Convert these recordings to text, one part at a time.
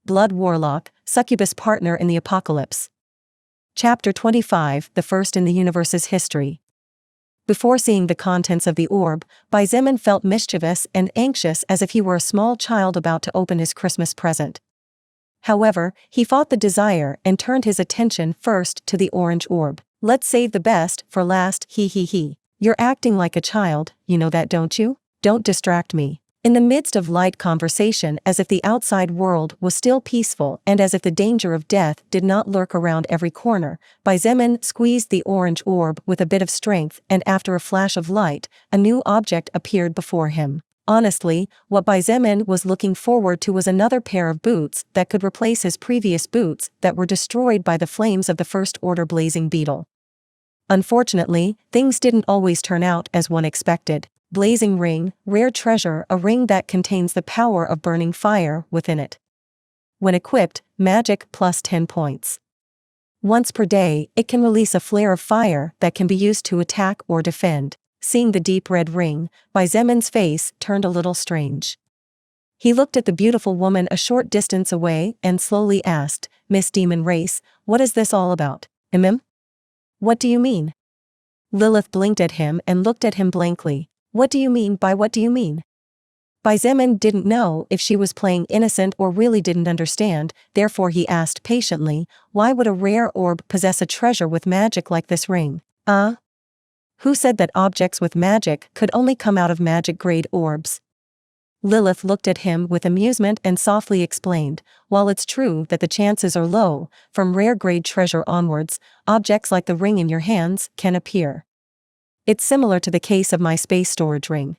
Blood Warlock, Succubus Partner in the Apocalypse. Chapter 25, the first in the universe's history. Before seeing the contents of the orb, Xietain felt mischievous and anxious as if he were a small child about to open his Christmas present. However, he fought the desire and turned his attention first to the orange orb. Let's save the best for last, he. You're acting like a child, you know that, don't you? Don't distract me. In the midst of light conversation, as if the outside world was still peaceful and as if the danger of death did not lurk around every corner, Xietain squeezed the orange orb with a bit of strength, and after a flash of light, a new object appeared before him. Honestly, what Xietain was looking forward to was another pair of boots that could replace his previous boots that were destroyed by the flames of the First Order blazing beetle. Unfortunately, things didn't always turn out as one expected. Blazing ring, rare treasure, a ring that contains the power of burning fire within it. When equipped, magic plus 10 points. Once per day, it can release a flare of fire that can be used to attack or defend. Seeing the deep red ring, Xiein's face turned a little strange. He looked at the beautiful woman a short distance away and slowly asked, "Miss Demon Race, what is this all about?" What do you mean?" Lilith blinked at him and looked at him blankly. What do you mean by what do you mean? Xietain didn't know if she was playing innocent or really didn't understand, therefore he asked patiently, why would a rare orb possess a treasure with magic like this ring? Who said that objects with magic could only come out of magic-grade orbs? Lilith looked at him with amusement and softly explained, while it's true that the chances are low, from rare-grade treasure onwards, objects like the ring in your hands can appear. It's similar to the case of my space storage ring.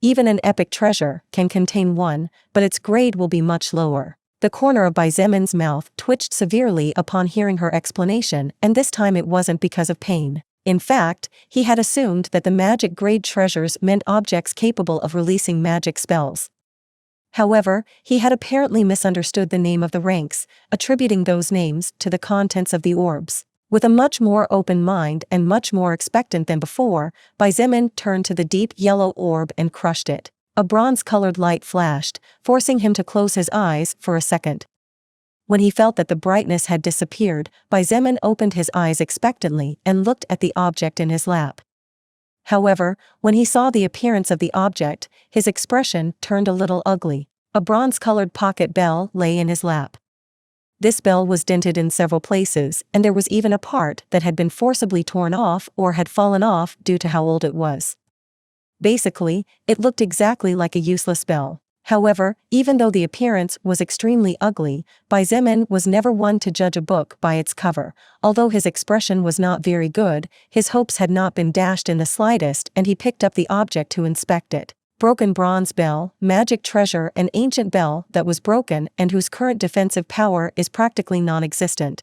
Even an epic treasure can contain one, but its grade will be much lower. The corner of Xiein's mouth twitched severely upon hearing her explanation, and this time it wasn't because of pain. In fact, he had assumed that the magic-grade treasures meant objects capable of releasing magic spells. However, he had apparently misunderstood the name of the ranks, attributing those names to the contents of the orbs. With a much more open mind and much more expectant than before, Xietain turned to the deep yellow orb and crushed it. A bronze-colored light flashed, forcing him to close his eyes for a second. When he felt that the brightness had disappeared, Xietain opened his eyes expectantly and looked at the object in his lap. However, when he saw the appearance of the object, his expression turned a little ugly. A bronze-colored pocket bell lay in his lap. This bell was dented in several places, and there was even a part that had been forcibly torn off or had fallen off due to how old it was. Basically, it looked exactly like a useless bell. However, even though the appearance was extremely ugly, Xietain was never one to judge a book by its cover. Although his expression was not very good, his hopes had not been dashed in the slightest, and he picked up the object to inspect it. Broken bronze bell, magic treasure, an ancient bell that was broken and whose current defensive power is practically non-existent.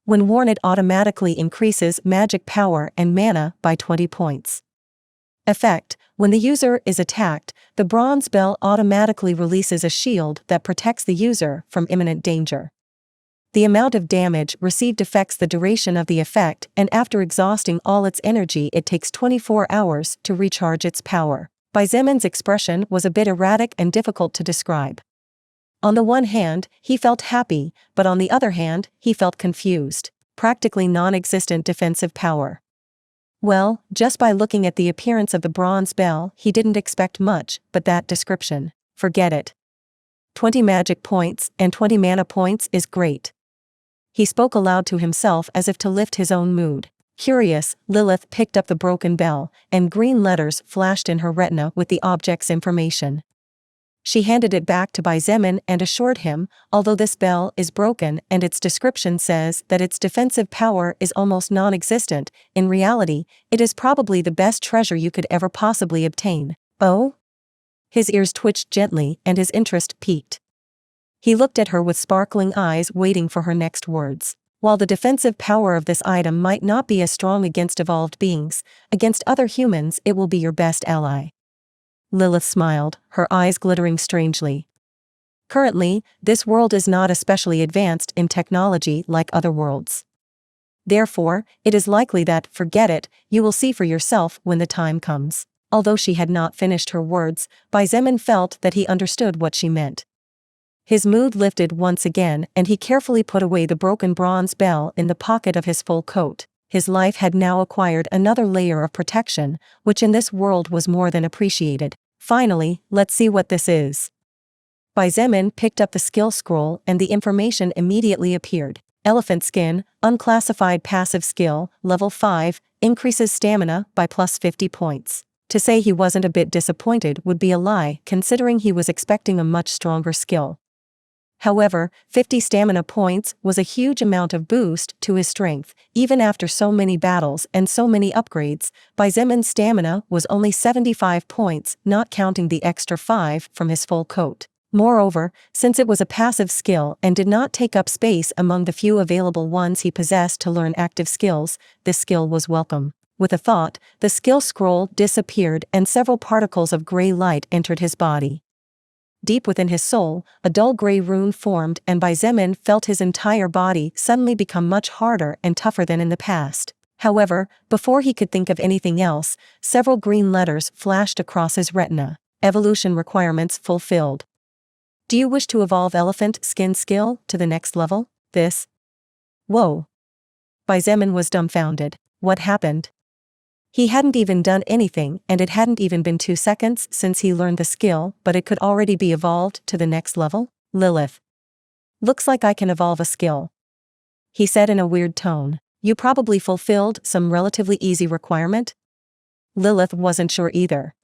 When worn, it automatically increases magic power and mana by 20 points. Effect: when the user is attacked, the bronze bell automatically releases a shield that protects the user from imminent danger. The amount of damage received affects the duration of the effect, and after exhausting all its energy, it takes 24 hours to recharge its power. Xiein's expression was a bit erratic and difficult to describe. On the one hand, he felt happy, but on the other hand, he felt confused. Practically non-existent defensive power. Well, just by looking at the appearance of the bronze bell, he didn't expect much, but that description, forget it. 20 magic points and 20 mana points is great. He spoke aloud to himself as if to lift his own mood. Curious, Lilith picked up the broken bell, and green letters flashed in her retina with the object's information. She handed it back to Xietain and assured him, although this bell is broken and its description says that its defensive power is almost non-existent, in reality, it is probably the best treasure you could ever possibly obtain. Oh? His ears twitched gently and his interest piqued. He looked at her with sparkling eyes, waiting for her next words. While the defensive power of this item might not be as strong against evolved beings, against other humans it will be your best ally. Lilith smiled, her eyes glittering strangely. Currently, this world is not especially advanced in technology like other worlds. Therefore, it is likely that, forget it, you will see for yourself when the time comes. Although she had not finished her words, Xietain felt that he understood what she meant. His mood lifted once again, and he carefully put away the broken bronze bell in the pocket of his full coat. His life had now acquired another layer of protection, which in this world was more than appreciated. Finally, let's see what this is. Xietain picked up the skill scroll and the information immediately appeared. Elephant Skin, unclassified passive skill, level 5, increases stamina by plus 50 points. To say he wasn't a bit disappointed would be a lie, considering he was expecting a much stronger skill. However, 50 stamina points was a huge amount of boost to his strength. Even after so many battles and so many upgrades, Xietain's stamina was only 75 points, not counting the extra 5 from his full coat. Moreover, since it was a passive skill and did not take up space among the few available ones he possessed to learn active skills, this skill was welcome. With a thought, the skill scroll disappeared and several particles of gray light entered his body. Deep within his soul, a dull gray rune formed, and Xietain felt his entire body suddenly become much harder and tougher than in the past. However, before he could think of anything else, several green letters flashed across his retina. Evolution requirements fulfilled. Do you wish to evolve Elephant Skin skill to the next level? This? Whoa. Xietain was dumbfounded. What happened? He hadn't even done anything, and it hadn't even been 2 seconds since he learned the skill, but it could already be evolved to the next level? Lilith. Looks like I can evolve a skill, he said in a weird tone. You probably fulfilled some relatively easy requirement? Lilith wasn't sure either.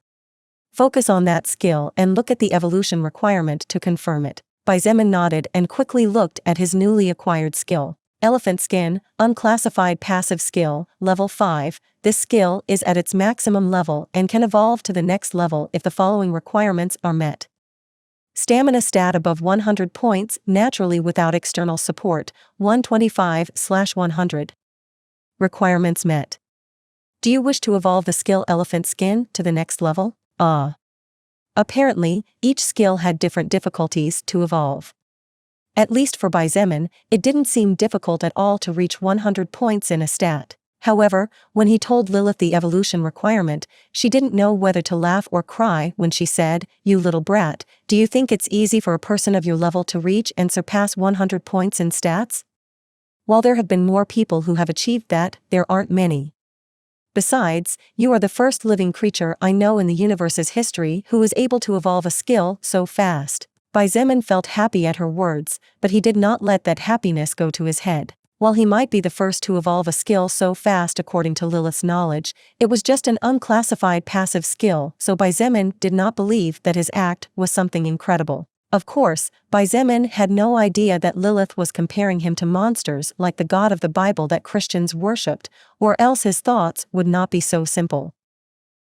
Focus on that skill and look at the evolution requirement to confirm it. Xietain nodded and quickly looked at his newly acquired skill. Elephant Skin, unclassified passive skill, level 5. This skill is at its maximum level and can evolve to the next level if the following requirements are met. Stamina stat above 100 points naturally without external support, 125/100. Requirements met. Do you wish to evolve the skill Elephant Skin to the next level? Apparently, each skill had different difficulties to evolve. At least for Xietain, it didn't seem difficult at all to reach 100 points in a stat. However, when he told Lilith the evolution requirement, she didn't know whether to laugh or cry when she said, "You little brat, do you think it's easy for a person of your level to reach and surpass 100 points in stats? While there have been more people who have achieved that, there aren't many. Besides, you are the first living creature I know in the universe's history who is able to evolve a skill so fast." Xietain felt happy at her words, but he did not let that happiness go to his head. While he might be the first to evolve a skill so fast according to Lilith's knowledge, it was just an unclassified passive skill, so Xietain did not believe that his act was something incredible. Of course, Xietain had no idea that Lilith was comparing him to monsters like the God of the Bible that Christians worshipped, or else his thoughts would not be so simple.